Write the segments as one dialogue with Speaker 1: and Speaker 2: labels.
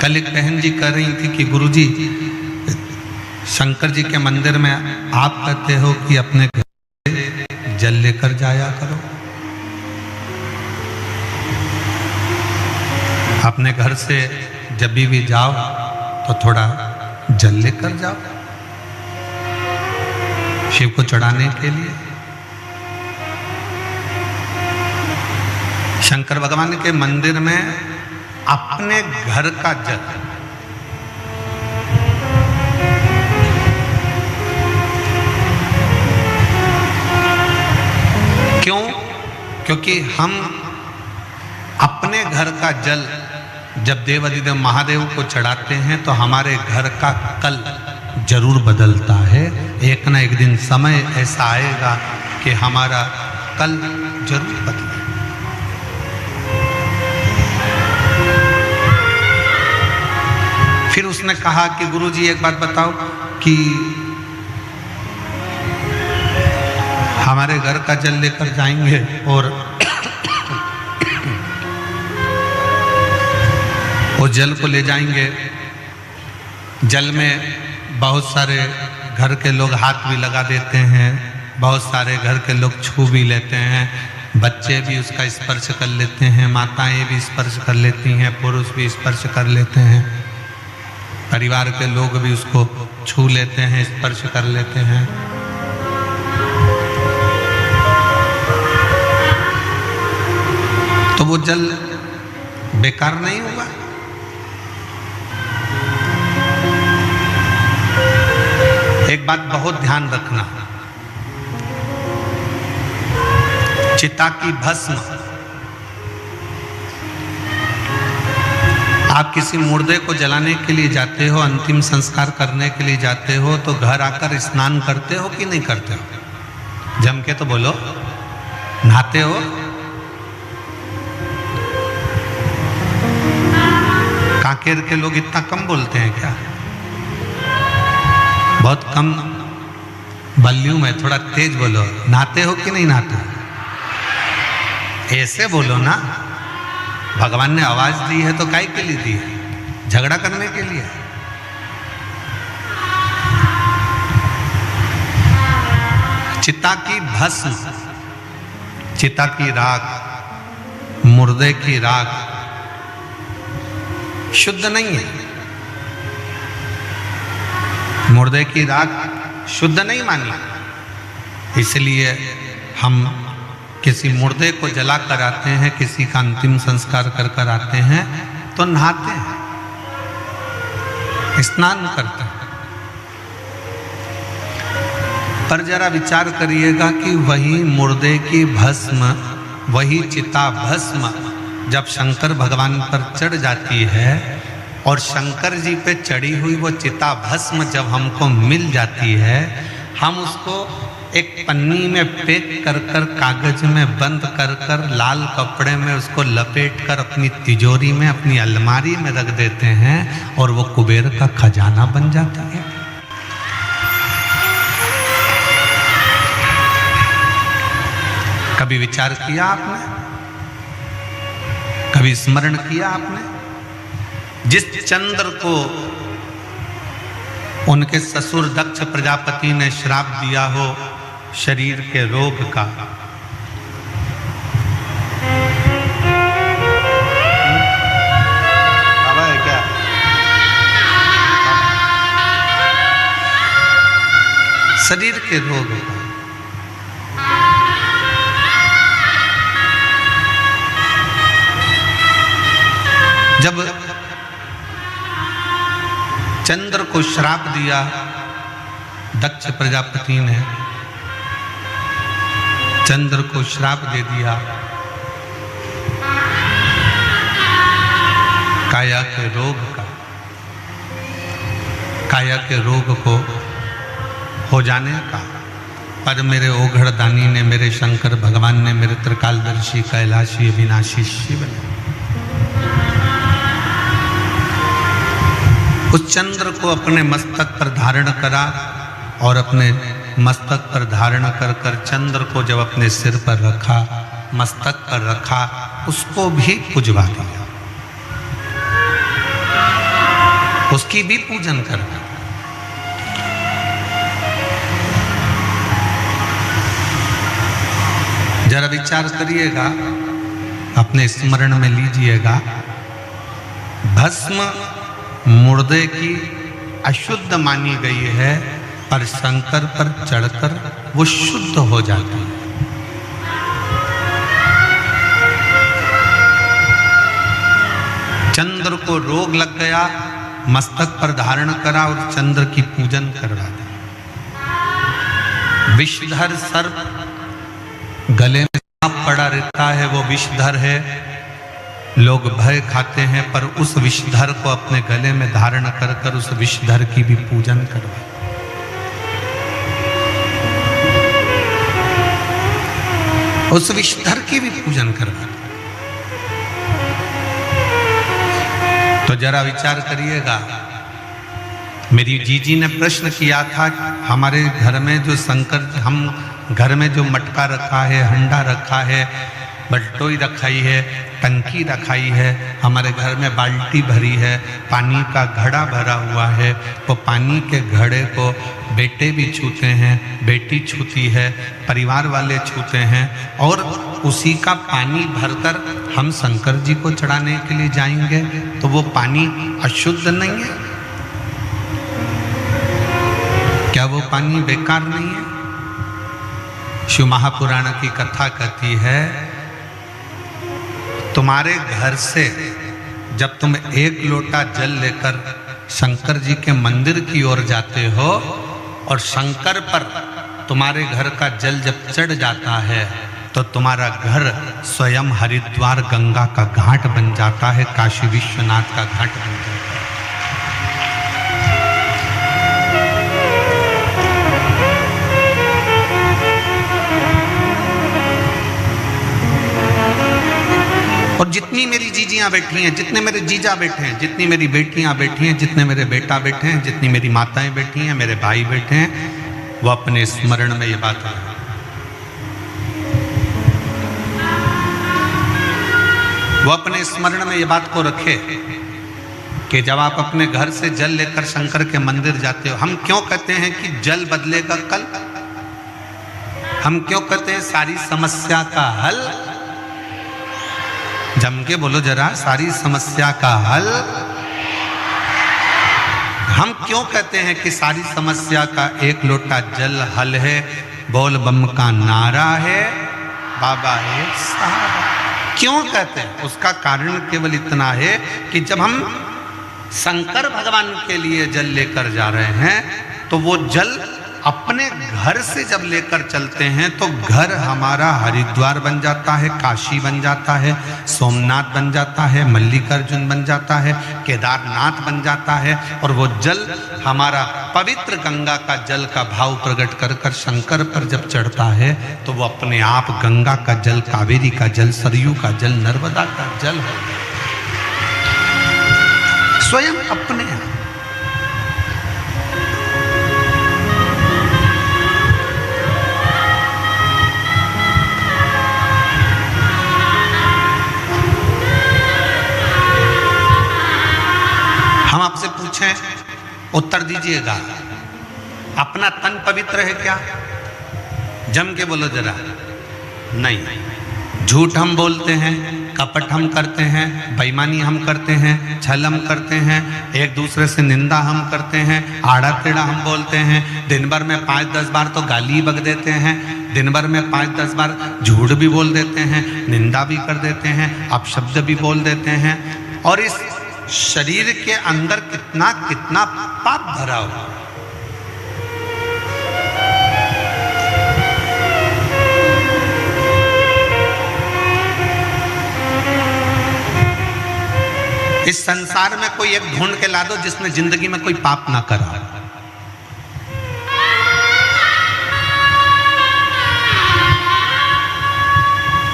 Speaker 1: कल एक बहन जी कह रही थी कि गुरुजी शंकर जी के मंदिर में आप कहते हो कि अपने घर से जल लेकर जाया करो, अपने घर से जब भी जाओ तो थोड़ा जल लेकर जाओ शिव को चढ़ाने के लिए। शंकर भगवान के मंदिर में अपने घर का जल, क्यों? क्योंकि हम अपने घर का जल जब देवाधिदेव महादेव को चढ़ाते हैं तो हमारे घर का कल जरूर बदलता है। एक ना एक दिन समय ऐसा आएगा कि हमारा कल जरूर बदलेगा। फिर उसने कहा कि गुरुजी एक बात बताओ कि हमारे घर का जल लेकर जाएंगे और वो जल को ले जाएंगे, जल में बहुत सारे घर के लोग हाथ भी लगा देते हैं, बहुत सारे घर के लोग छू भी लेते हैं, बच्चे भी उसका स्पर्श कर लेते हैं, माताएं भी स्पर्श कर लेती हैं, पुरुष भी स्पर्श कर लेते हैं, परिवार के लोग भी उसको छू लेते हैं, स्पर्श कर लेते हैं। तो वो जल बेकार नहीं हुआ। एक बात बहुत ध्यान रखना, चिता की भस्म, आप किसी मुर्दे को जलाने के लिए जाते हो, अंतिम संस्कार करने के लिए जाते हो तो घर आकर स्नान करते हो कि नहीं करते हो? जम के तो बोलो, नहाते हो? कांकेर के लोग इतना कम बोलते हैं क्या? बहुत कम वॉल्यूम है, थोड़ा तेज बोलो। नहाते हो कि नहीं नहाते? ऐसे बोलो ना, भगवान ने आवाज दी है तो काहे के लिए दी है? झगड़ा करने के लिए? चिता की भस्म, चिता की राख, मुर्दे की राख शुद्ध नहीं है। मुर्दे की राख शुद्ध नहीं मानी, इसलिए हम किसी मुर्दे को जला कर आते हैं, किसी का अंतिम संस्कार कर कर आते हैं तो नहाते हैं, स्नान करते हैं। पर जरा विचार करिएगा कि वही मुर्दे की भस्म, वही चिता भस्म जब शंकर भगवान पर चढ़ जाती है और शंकर जी पे चढ़ी हुई वो चिता भस्म जब हमको मिल जाती है, हम उसको एक पन्नी में पैक कर कर, कागज में बंद कर कर, लाल कपड़े में उसको लपेट कर अपनी तिजोरी में, अपनी अलमारी में रख देते हैं और वो कुबेर का खजाना बन जाता है। कभी विचार किया आपने? कभी स्मरण किया आपने? जिस चंद्र को उनके ससुर दक्ष प्रजापति ने श्राप दिया हो शरीर के रोग का, बाबा है क्या? शरीर के रोग का, जब चंद्र को श्राप दिया दक्ष प्रजापति ने, चंद्र को श्राप दे दिया, काया के रोग का, काया के रोग को हो जाने का। पर मेरे ओघड़ दानी ने, मेरे शंकर भगवान ने, मेरे त्रिकालदर्शी कैलाशी अविनाशी शिव ने उस चंद्र को अपने मस्तक पर धारण करा और अपने मस्तक पर धारण कर कर चंद्र को जब अपने सिर पर रखा, मस्तक पर रखा, उसको भी पुजवा दिया। उसकी भी पूजन करना। जरा विचार करिएगा, अपने स्मरण में लीजिएगा, भस्म मुर्दे की अशुद्ध मानी गई है, पर शंकर पर चढ़कर वो शुद्ध हो जाती है। चंद्र को रोग लग गया, मस्तक पर धारण करा और चंद्र की पूजन करवा दी। विषधर सर्प गले में सांप पड़ा रहता है, वो विषधर है, लोग भय खाते हैं, पर उस विषधर को अपने गले में धारण कर कर उस विषधर की भी पूजन करवा। उस विषधर की भी पूजन करवा। तो जरा विचार करिएगा, मेरी जीजी ने प्रश्न किया था, हमारे घर में जो शंकर, हम घर में जो मटका रखा है, हंडा रखा है, बल्टोई रखाई है, टंकी रखाई है, हमारे घर में बाल्टी भरी है, पानी का घड़ा भरा हुआ है, वो पानी के घड़े को बेटे भी छूते हैं, बेटी छूती है, परिवार वाले छूते हैं, और उसी का पानी भरकर हम शंकर जी को चढ़ाने के लिए जाएंगे, तो वो पानी अशुद्ध नहीं है? क्या वो पानी बेकार नहीं है? शिव महापुराण की कथा कहती है, तुम्हारे घर से जब तुम एक लोटा जल लेकर शंकर जी के मंदिर की ओर जाते हो और शंकर पर तुम्हारे घर का जल जब चढ़ जाता है, तो तुम्हारा घर स्वयं हरिद्वार गंगा का घाट बन जाता है, काशी विश्वनाथ का घाट बन जाता है। और जितनी मेरी जीजियां बैठी हैं, जितने मेरे जीजा बैठे हैं, जितनी मेरी बेटियां बैठी हैं, जितने मेरे बेटा बैठे हैं, जितनी मेरी माताएं बैठी हैं, मेरे भाई बैठे हैं, वो अपने स्मरण में ये बात है। वो अपने स्मरण में ये बात को रखे कि जब आप अपने घर से जल लेकर शंकर के मंदिर जाते हो, हम क्यों कहते हैं कि जल बदलेगा कल? हम क्यों कहते हैं सारी समस्या का हल? जम के बोलो जरा, सारी समस्या का हल। हम क्यों कहते हैं कि सारी समस्या का एक लोटा जल हल है? बोल बम का नारा है, बाबा है सहारा। क्यों कहते हैं? उसका कारण केवल इतना है कि जब हम शंकर भगवान के लिए जल लेकर जा रहे हैं, तो वो जल अपने घर से जब लेकर चलते हैं तो घर हमारा हरिद्वार बन जाता है, काशी बन जाता है, सोमनाथ बन जाता है, मल्लिकार्जुन बन जाता है, केदारनाथ बन जाता है, और वो जल हमारा पवित्र गंगा का जल का भाव प्रकट कर कर शंकर पर जब चढ़ता है, तो वो अपने आप गंगा का जल, कावेरी का जल, सरयू का जल, नर्मदा का जल है, स्वयं अपने आप। हम आपसे पूछें, उत्तर दीजिएगा, अपना तन पवित्र है क्या? जम के बोलो जरा। नहीं, झूठ हम बोलते हैं, कपट हम करते हैं, बेईमानी हम करते हैं, छल हम करते हैं, एक दूसरे से निंदा हम करते हैं, आड़ा टेढ़ा हम बोलते हैं, दिन भर में 5-10 बार तो गाली बक देते हैं, दिन भर में 5-10 बार झूठ भी बोल देते हैं, निंदा भी कर देते हैं, अपशब्द भी बोल देते हैं, और इस शरीर के अंदर कितना कितना पाप भरा हुआ। इस संसार में कोई एक ढूंढ के ला दो जिसने जिंदगी में कोई पाप ना करा।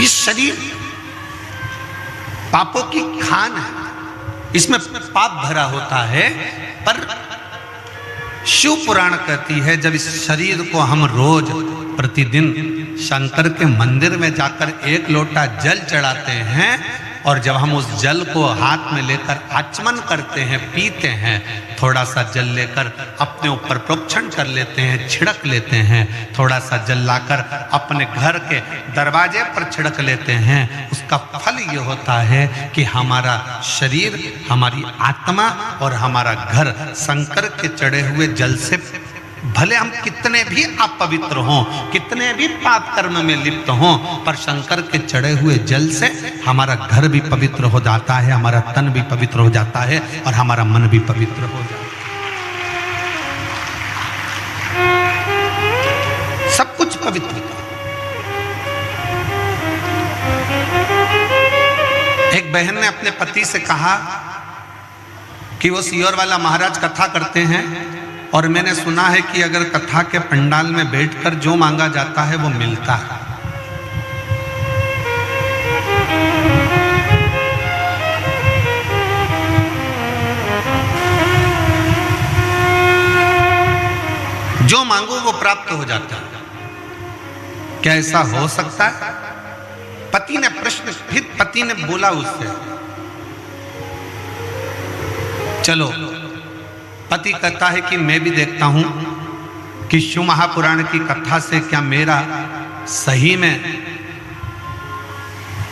Speaker 1: इस शरीर पापों की खान है, इसमें पाप भरा होता है, पर शिव पुराण कहती है जब इस शरीर को हम रोज प्रतिदिन शंकर के मंदिर में जाकर एक लोटा जल चढ़ाते हैं, और जब हम उस जल को हाथ में लेकर आचमन करते हैं, पीते हैं, थोड़ा सा जल लेकर अपने ऊपर प्रोक्षण कर लेते हैं, छिड़क लेते हैं, थोड़ा सा जल लाकर अपने घर के दरवाजे पर छिड़क लेते हैं, उसका फल ये होता है कि हमारा शरीर, हमारी आत्मा और हमारा घर शंकर के चढ़े हुए जल से, भले हम कितने भी अपवित्र हों, कितने भी पाप कर्म में लिप्त हों, पर शंकर के चढ़े हुए जल से हमारा घर भी पवित्र हो जाता है, हमारा तन भी पवित्र हो जाता है और हमारा मन भी पवित्र हो जाता है। सब कुछ पवित्र। एक बहन ने अपने पति से कहा कि वो सीहोर वाला महाराज कथा करते हैं और मैंने सुना है कि अगर कथा के पंडाल में बैठकर जो मांगा जाता है वो मिलता है। जो मांगो वो प्राप्त हो जाता है। क्या ऐसा हो सकता है? पति ने प्रश्न, फिर पति ने बोला उससे, चलो। पति कहता है कि मैं भी देखता हूं कि शिव महापुराण की कथा से क्या मेरा सही में,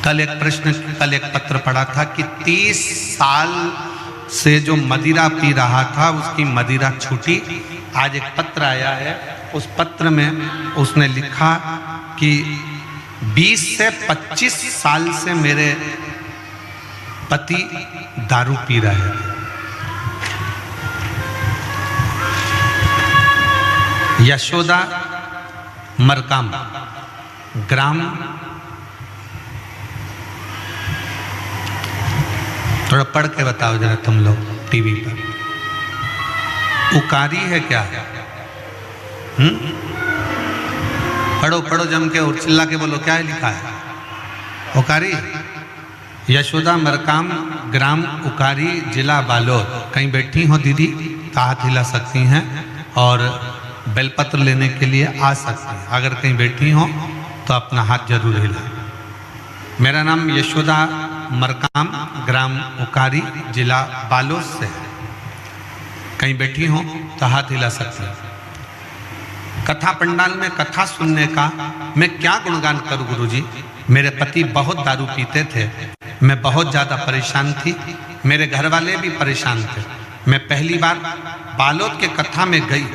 Speaker 1: कल एक पत्र पढ़ा था कि 30 साल से जो मदिरा पी रहा था उसकी मदिरा छूटी। आज एक पत्र आया है, उस पत्र में उसने लिखा कि 20 से 25 साल से मेरे पति दारू पी रहे हैं। यशोदा मरकाम ग्राम, थोड़ा पढ़ के बताओ जरा तुम लोग टीवी पर। उकारी है क्या? पढ़ो पढ़ो जम के और चिल्ला के बोलो, क्या है लिखा है? उकारी। यशोदा मरकाम ग्राम उकारी, जिला बालोद। कहीं बैठी हो दीदी तो हाथ हिला सकती हैं और बेलपत्र लेने के लिए आ सकती हैं। अगर कहीं बैठी हो तो अपना हाथ जरूर हिलाएं। मेरा नाम यशोदा मरकाम ग्राम उकारी, जिला बालोद से है। कहीं बैठी हो तो हाथ हिला सकती हैं। कथा पंडाल में कथा सुनने का मैं क्या गुणगान करूं गुरुजी। मेरे पति बहुत दारू पीते थे, मैं बहुत ज़्यादा परेशान थी, मेरे घर वाले भी परेशान थे। मैं पहली बार बालोद के कथा में गई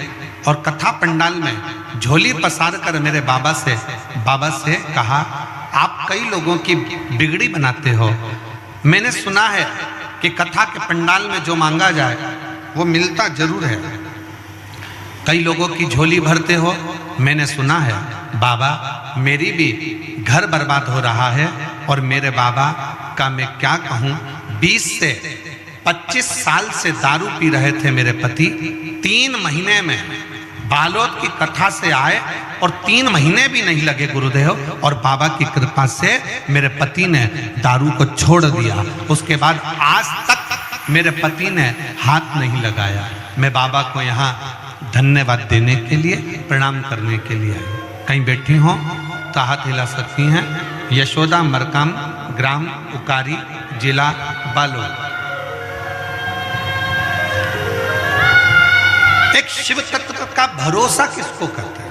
Speaker 1: और कथा पंडाल में झोली पसार कर मेरे बाबा से कहा, आप कई लोगों की बिगड़ी बनाते हो। मैंने सुना है कि कथा के पंडाल में जो मांगा जाए वो मिलता जरूर है। कई लोगों की झोली भरते हो। मैंने सुना है बाबा, मेरी भी घर बर्बाद हो रहा है और मेरे बाबा का मैं क्या कहूँ, 20 से 25 साल से दारू पी रहे थे मेरे पति। 3 महीने में बालोद की कथा से आए और 3 महीने भी नहीं लगे गुरुदेव, और बाबा की कृपा से मेरे पति ने दारू को छोड़ दिया। उसके बाद आज तक मेरे पति ने हाथ नहीं लगाया। मैं बाबा को यहाँ धन्यवाद देने के लिए, प्रणाम करने के लिए आई। कहीं बैठी हो तो हाथ हिला सकती हैं। यशोदा मरकाम ग्राम उकारी, जिला बालोद। एक शिव तत्व का भरोसा किसको कहते हैं?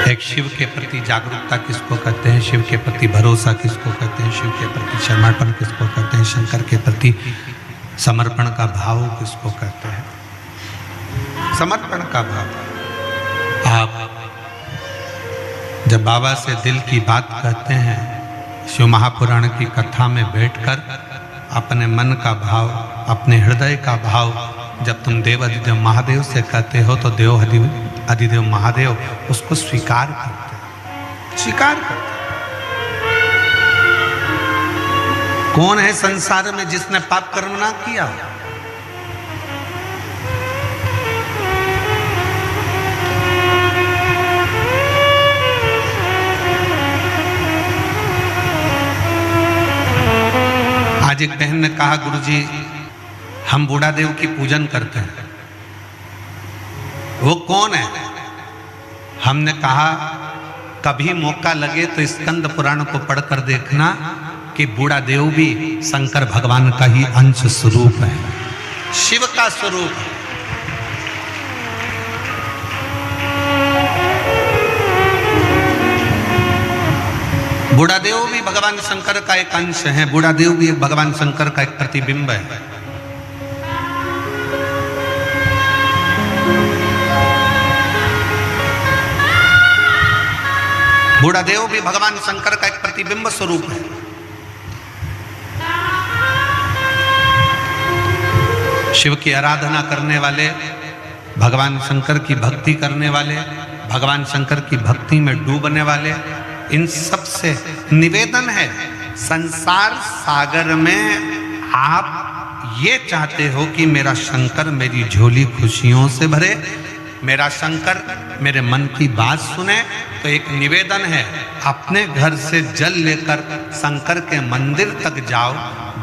Speaker 1: एक शिव के प्रति जागरूकता किसको कहते हैं? शिव के प्रति भरोसा किसको कहते हैं? शिव के प्रति समर्पण किसको कहते हैं? शंकर के प्रति समर्पण का भाव किसको कहते हैं? समर्पण का भाव। आप जब बाबा से दिल की बात कहते हैं, शिव महापुराण की कथा में बैठकर अपने मन का भाव, अपने हृदय का भाव जब तुम देव अधिदेव महादेव से कहते हो तो देव अधिदेव महादेव उसको स्वीकार करते, स्वीकार करते। कौन है संसार में जिसने पाप कर्म ना किया? आज एक बहन ने कहा, गुरुजी हम बूढ़ा देव की पूजन करते हैं। वो कौन है? हमने कहा कभी मौका लगे तो स्कंद पुराण को पढ़कर देखना कि बूढ़ा देव भी शंकर भगवान का ही अंश स्वरूप है, शिव का स्वरूप है। बूढ़ा देव भी भगवान शंकर का एक अंश है, बूढ़ा देव भी भगवान शंकर का एक प्रतिबिंब है। बूढ़ा देव भी भगवान शंकर का एक प्रतिबिंब स्वरूप है। शिव की आराधना करने वाले, भगवान शंकर की भक्ति करने वाले, भगवान शंकर की भक्ति में डूबने वाले, इन सब से निवेदन है, संसार सागर में आप ये चाहते हो कि मेरा शंकर मेरी झोली खुशियों से भरे, मेरा शंकर मेरे मन की बात सुने, तो एक निवेदन है, अपने घर से जल लेकर शंकर के मंदिर तक जाओ।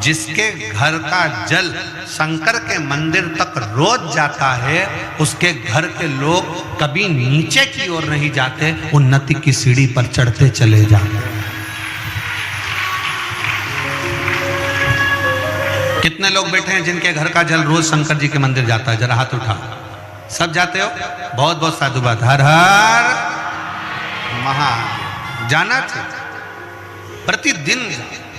Speaker 1: जिसके घर का जल शंकर के मंदिर तक रोज जाता है, उसके घर के लोग कभी नीचे की ओर नहीं जाते, उन्नति की सीढ़ी पर चढ़ते चले जाते। कितने लोग बैठे हैं जिनके घर का जल रोज शंकर जी के मंदिर जाता है? जरा हाथ उठाओ। सब जाते हो? बहुत बहुत साधुवाद। हर हर महादेव। जाना चाहिए, प्रतिदिन